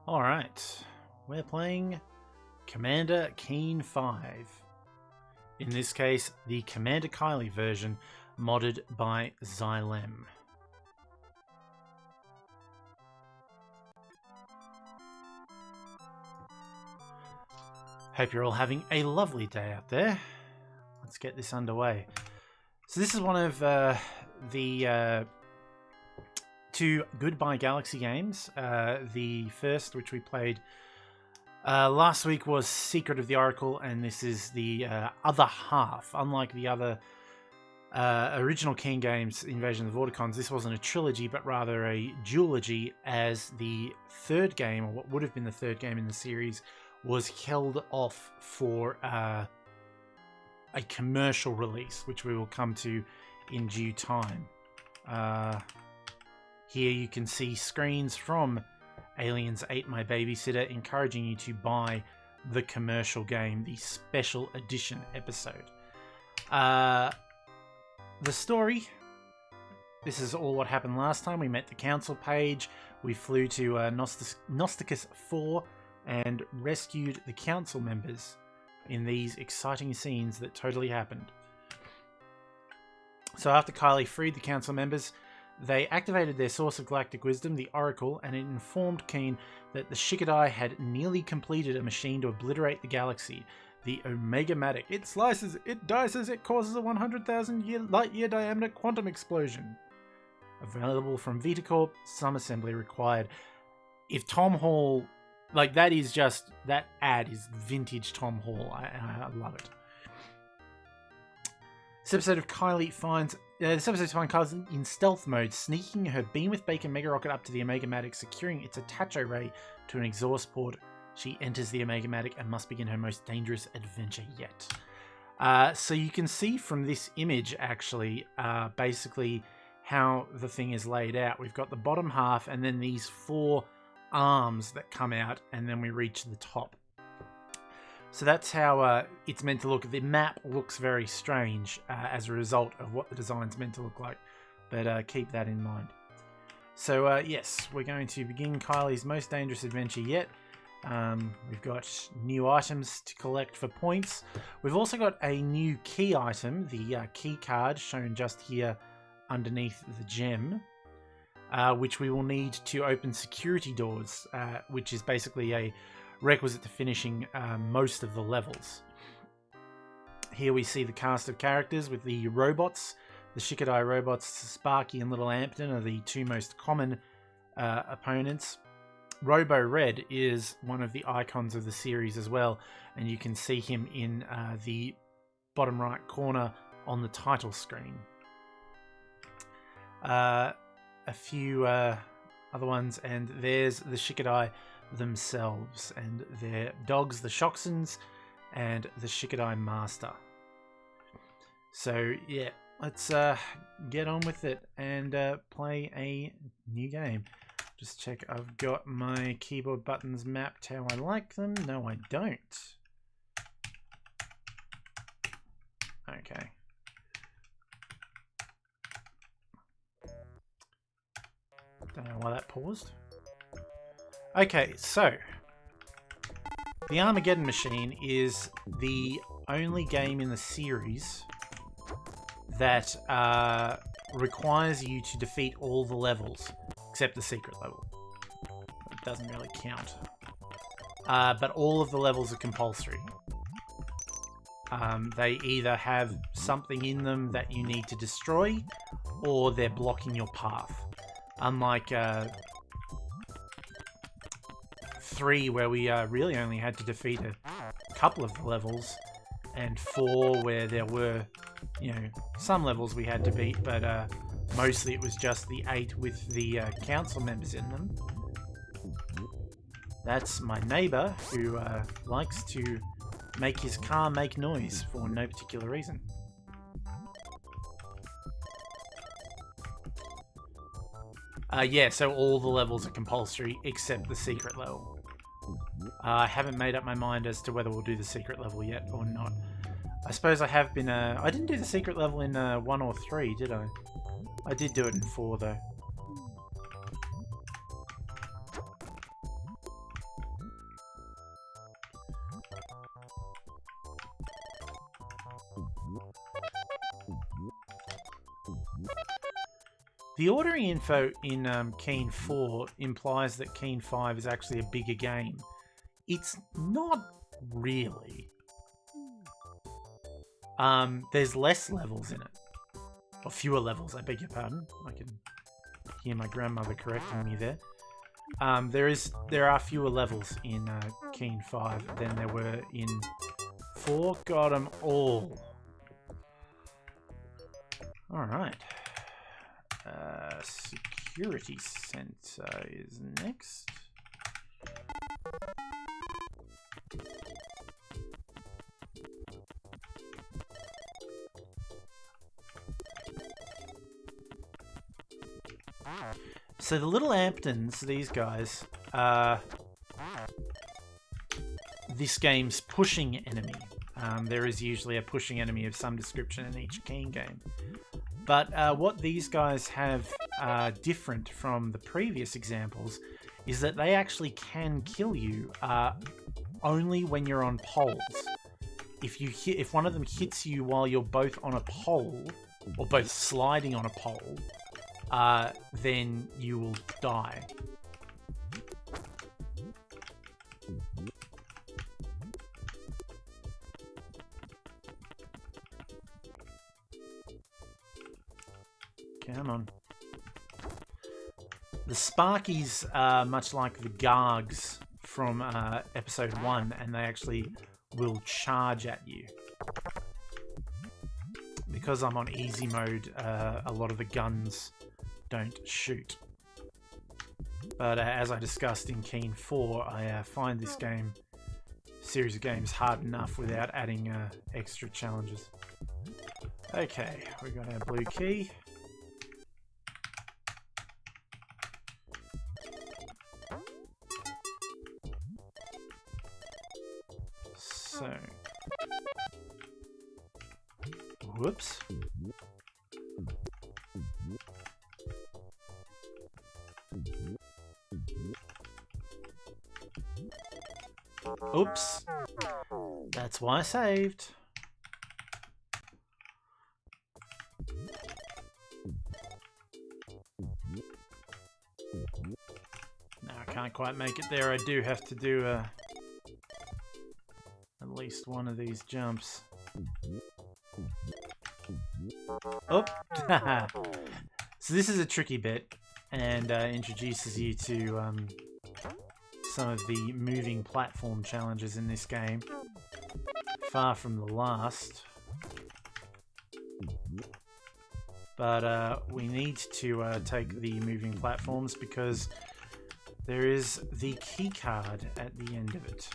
Alright, we're playing Commander Keen 5. In this case, the Commander Kylie version, modded by Zilem. Hope you're all having a lovely day out there. Let's get this underway. So this is one of the two Goodbye Galaxy games. The first, which we played last week, was Secret of the Oracle, and this is the other half. Unlike the other original Keen games, Invasion of the Vorticons, this wasn't a trilogy, but rather a duology, as the third game, or what would have been the third game in the series, was held off for a commercial release, which we will come to in due time. Here you can see screens from Aliens Ate My Babysitter encouraging you to buy the commercial game, the special edition episode. The story. This is all what happened last time. We met the council page. We flew to Gnosticus 4 and rescued the council members in these exciting scenes that totally happened. So after Kylie freed the council members, they activated their source of galactic wisdom, the Oracle, and it informed Keen that the Shikadi had nearly completed a machine to obliterate the galaxy, the Omegamatic. It slices, it dices, it causes a 100,000 light-year diameter quantum explosion. Available from VitaCorp, some assembly required. If Tom Hall... Like, that is just... That ad is vintage Tom Hall. I love it. This episode finds Kylie in stealth mode, sneaking her beam with bacon mega rocket up to the Omegamatic, securing its attach array to an exhaust port. She enters the Omegamatic and must begin her most dangerous adventure yet. So you can see from this image, actually, basically how the thing is laid out. We've got the bottom half and then these four arms that come out, and then we reach the top. So that's how it's meant to look. The map looks very strange as a result of what the design's meant to look like, but keep that in mind. So yes, we're going to begin Kylie's most dangerous adventure yet. We've got new items to collect for points. We've also got a new key item, the key card shown just here underneath the gem, which we will need to open security doors, which is basically a requisite to finishing most of the levels. Here we see the cast of characters with the robots. The Shikadi robots, Sparky and Little Ampton, are the two most common opponents. RoboRed is one of the icons of the series as well, and you can see him in the bottom right corner on the title screen. A few other ones, and there's the Shikadi themselves and their dogs, the Shoxons, and the Shikadi Master. So yeah, let's get on with it and play a new game. Just check I've got my keyboard buttons mapped how I like them. No, I don't. Okay. Don't know why that paused. Okay, so the Armageddon Machine is the only game in the series that requires you to defeat all the levels except the secret level. It doesn't really count. But all of the levels are compulsory. They either have something in them that you need to destroy, or they're blocking your path. Unlike 3, where we really only had to defeat a couple of the levels, and 4, where there were, some levels we had to beat, but mostly it was just the 8 with the council members in them. That's my neighbour, who likes to make his car make noise for no particular reason. Yeah, so all the levels are compulsory except the secret level. I haven't made up my mind as to whether we'll do the secret level yet or not. I suppose I have been... I didn't do the secret level in 1 or 3, did I? I did do it in 4, though. The ordering info in Keen 4 implies that Keen 5 is actually a bigger game. It's not really. There's less levels in it. Or fewer levels, I beg your pardon. I can hear my grandmother correcting me there. There are fewer levels in Keen 5 than there were in 4. Got them all. Alright. Security Center is next. So the little Amptons, these guys, are this game's pushing enemy. There is usually a pushing enemy of some description in each Keen game. But what these guys have different from the previous examples is that they actually can kill you only when you're on poles. If one of them hits you while you're both on a pole, or both sliding on a pole, then you will die. Come on. The Sparkies are much like the Gargs from episode 1, and they actually will charge at you. Because I'm on easy mode, a lot of the guns don't shoot. But as I discussed in Keen 4, I find this series of games hard enough without adding extra challenges. Okay, we got our blue key. So, whoops. Oops. That's why I saved. No, I can't quite make it there. I do have to do at least one of these jumps. Oh! So this is a tricky bit, and introduces you to some of the moving platform challenges in this game. Far from the last. But we need to take the moving platforms because there is the key card at the end of it.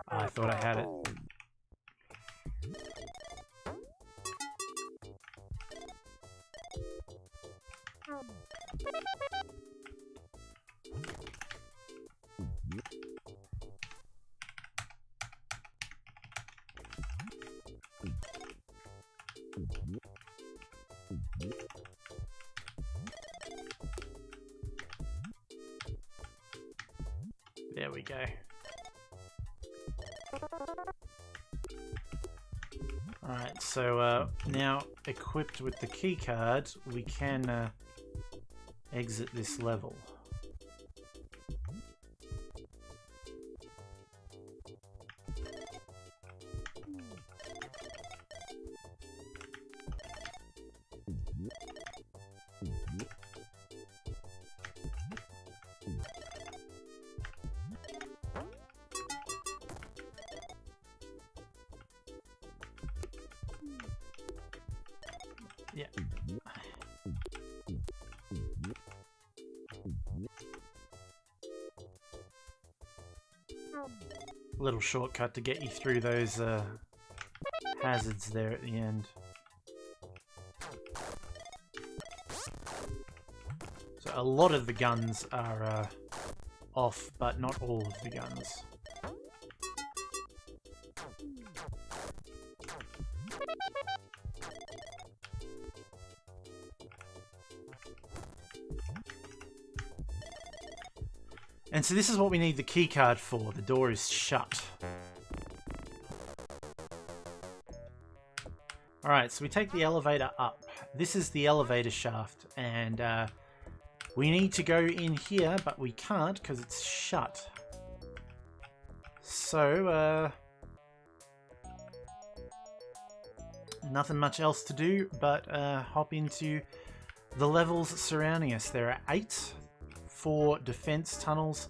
I thought I had it. There we go. Alright, so now equipped with the key card, we can exit this level. Yeah. Little shortcut to get you through those hazards there at the end. So a lot of the guns are off, but not all of the guns. And so this is what we need the key card for. The door is shut. Alright, so we take the elevator up, this is the elevator shaft, and we need to go in here, but we can't because it's shut. So, nothing much else to do but hop into the levels surrounding us. There are 8, 4 defense tunnels,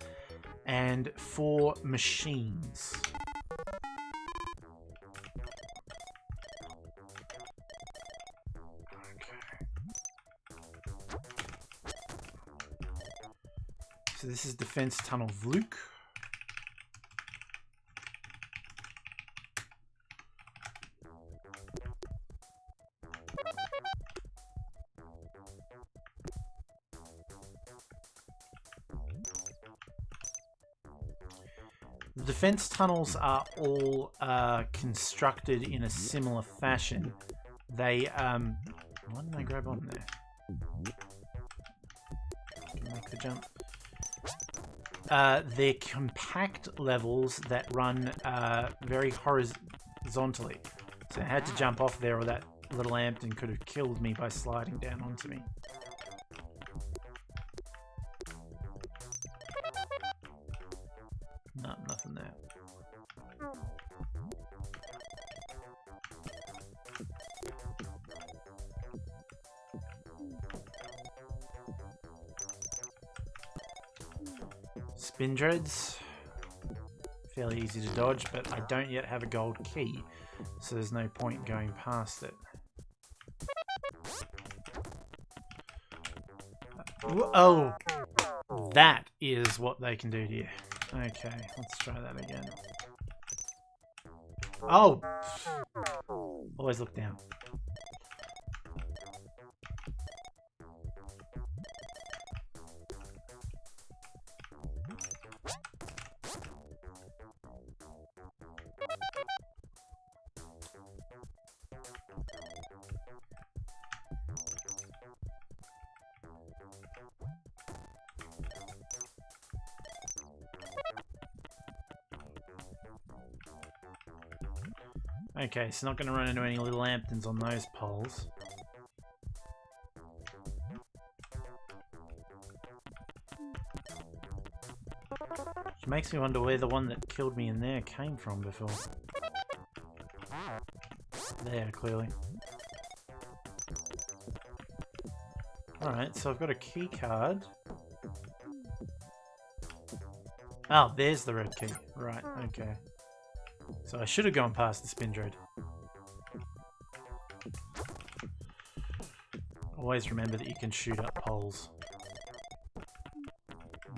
and 4 machines. So this is Defense Tunnel Fluke. The defense tunnels are all constructed in a similar fashion. They, why didn't I grab on there? Make the jump. They're compact levels that run very horizontally. So I had to jump off there, or that little Ampton could have killed me by sliding down onto me. No, nothing there. Spin dreads, fairly easy to dodge, but I don't yet have a gold key, so there's no point going past it. Oh, that is what they can do to you. Okay, let's try that again. Oh, always look down. Okay, so not going to run into any little Amptons on those poles. Which makes me wonder where the one that killed me in there came from before. There, clearly. Alright, so I've got a key card. Oh, there's the red key. Right, okay. So I should have gone past the spin dread. Always remember that you can shoot up poles.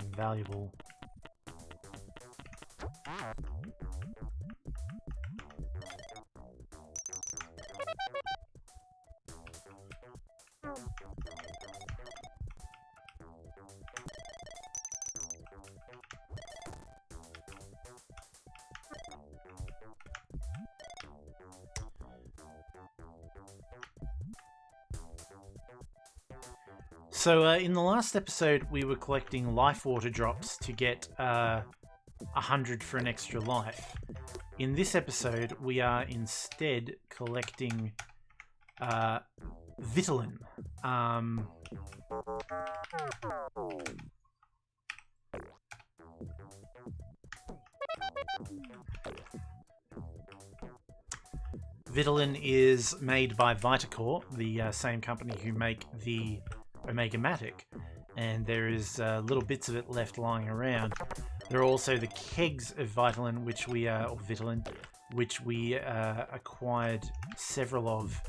Invaluable. So in the last episode, we were collecting life water drops to get 100 for an extra life. In this episode, we are instead collecting Vitamin. Vitamin is made by Vitacore, the same company who make the Omegamatic, and there is little bits of it left lying around. There are also the kegs of Vitamin, which we acquired several of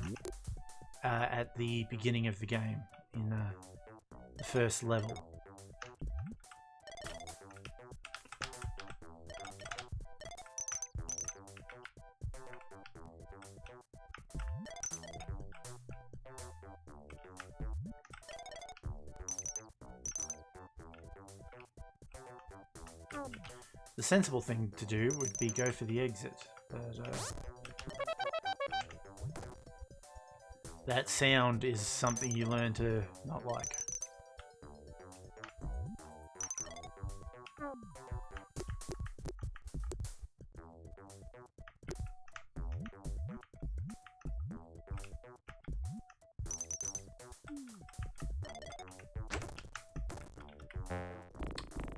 at the beginning of the game in the first level. The sensible thing to do would be go for the exit, but that sound is something you learn to not like.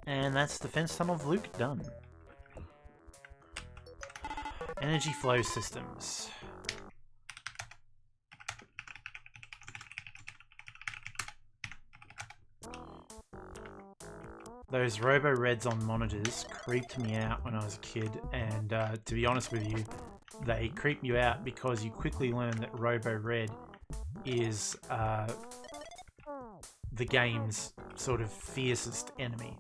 And that's Defense Tunnel of Luke done. Energy flow systems. Those RoboReds on monitors creeped me out when I was a kid, and to be honest with you, they creep you out because you quickly learn that RoboRed is the game's sort of fiercest enemy.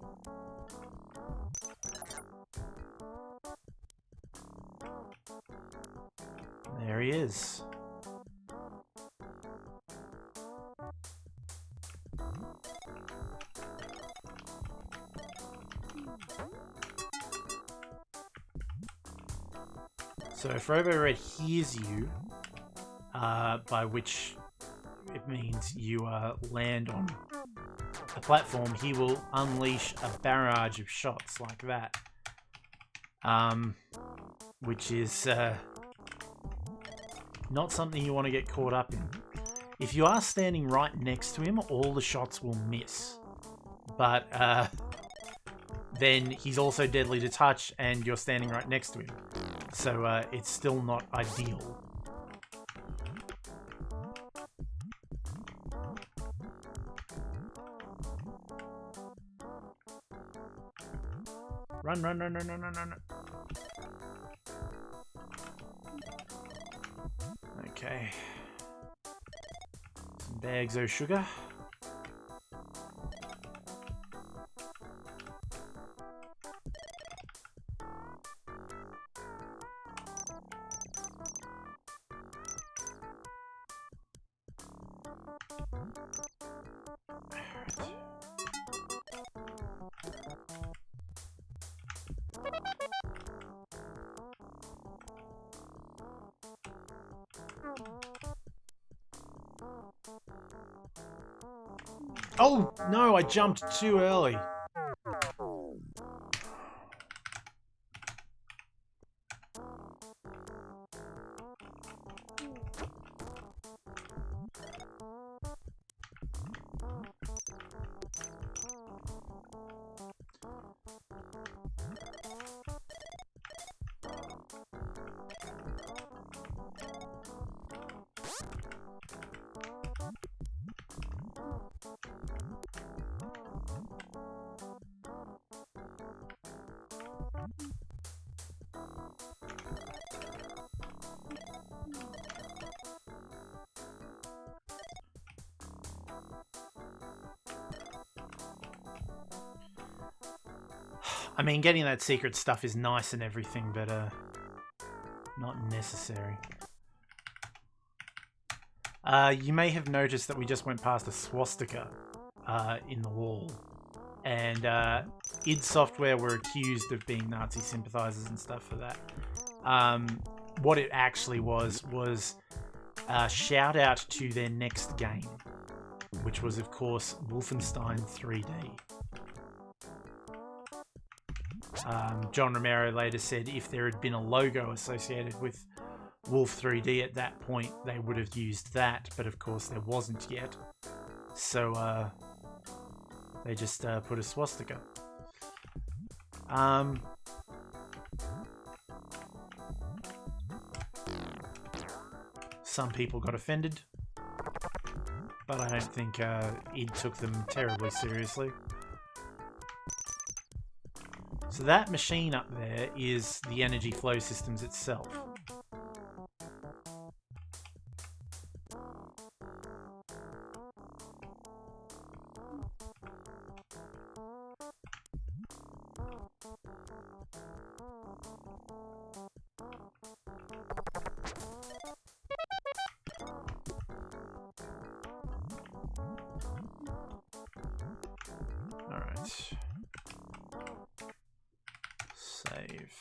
There he is. So if RoboRed hears you, by which it means you land on a platform, he will unleash a barrage of shots like that. Which is not something you want to get caught up in. If you are standing right next to him, all the shots will miss. But then he's also deadly to touch and you're standing right next to him. So it's still not ideal. Run, run, run, run, run, run, run. Okay. Some bags of sugar. Oh, no, I jumped too early. I mean, getting that secret stuff is nice and everything, but not necessary. You may have noticed that we just went past a swastika in the wall. And id Software were accused of being Nazi sympathizers and stuff for that. What it actually was a shout out to their next game, which was, of course, Wolfenstein 3D. John Romero later said if there had been a logo associated with Wolf 3D at that point, they would have used that, but of course there wasn't yet. So they just put a swastika. Some people got offended, but I don't think id took them terribly seriously. So that machine up there is the energy flow systems itself. Alright. Save.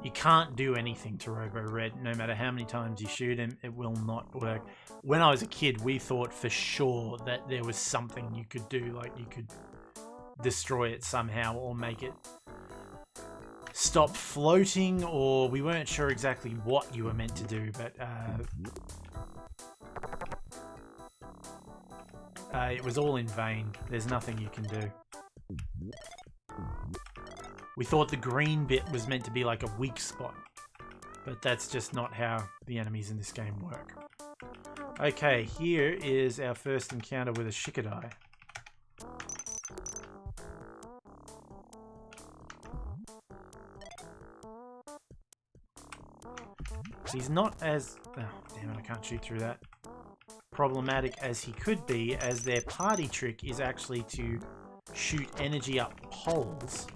You can't do anything to RoboRed. No matter how many times you shoot him, it will not work. When I was a kid, we thought for sure that there was something you could do, like you could destroy it somehow or make it stop floating, or we weren't sure exactly what you were meant to do, but it was all in vain. There's nothing you can do. We thought the green bit was meant to be like a weak spot, but that's just not how the enemies in this game work. Okay, here is our first encounter with a Shikadi. He's not as... oh, damn it, I can't shoot through that. Problematic as he could be, as their party trick is actually to shoot energy up poles.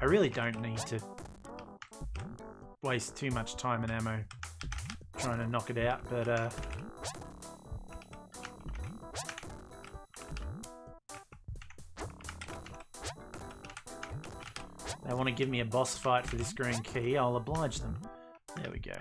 I really don't need to waste too much time and ammo trying to knock it out, but they want to give me a boss fight for this green key, I'll oblige them. There we go.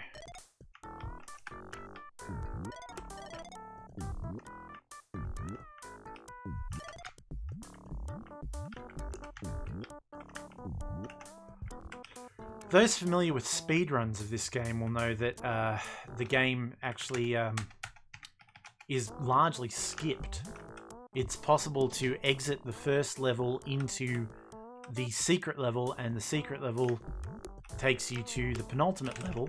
Those familiar with speedruns of this game will know that the game actually is largely skipped. It's possible to exit the first level into the secret level, and the secret level takes you to the penultimate level.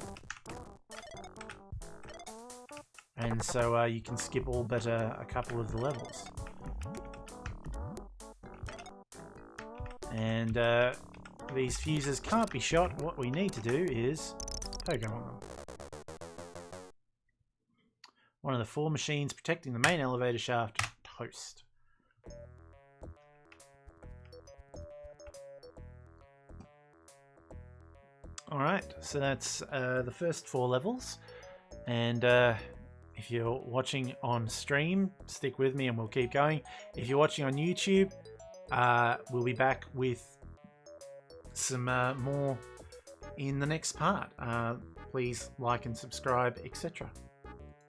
And so you can skip all but a couple of the levels. And these fuses can't be shot. What we need to do is pogo on them. One of the 4 machines protecting the main elevator shaft. Toast. Alright, so that's the first 4 levels. And if you're watching on stream, stick with me and we'll keep going. If you're watching on YouTube, we'll be back with some more in the next part. Please like and subscribe, etc.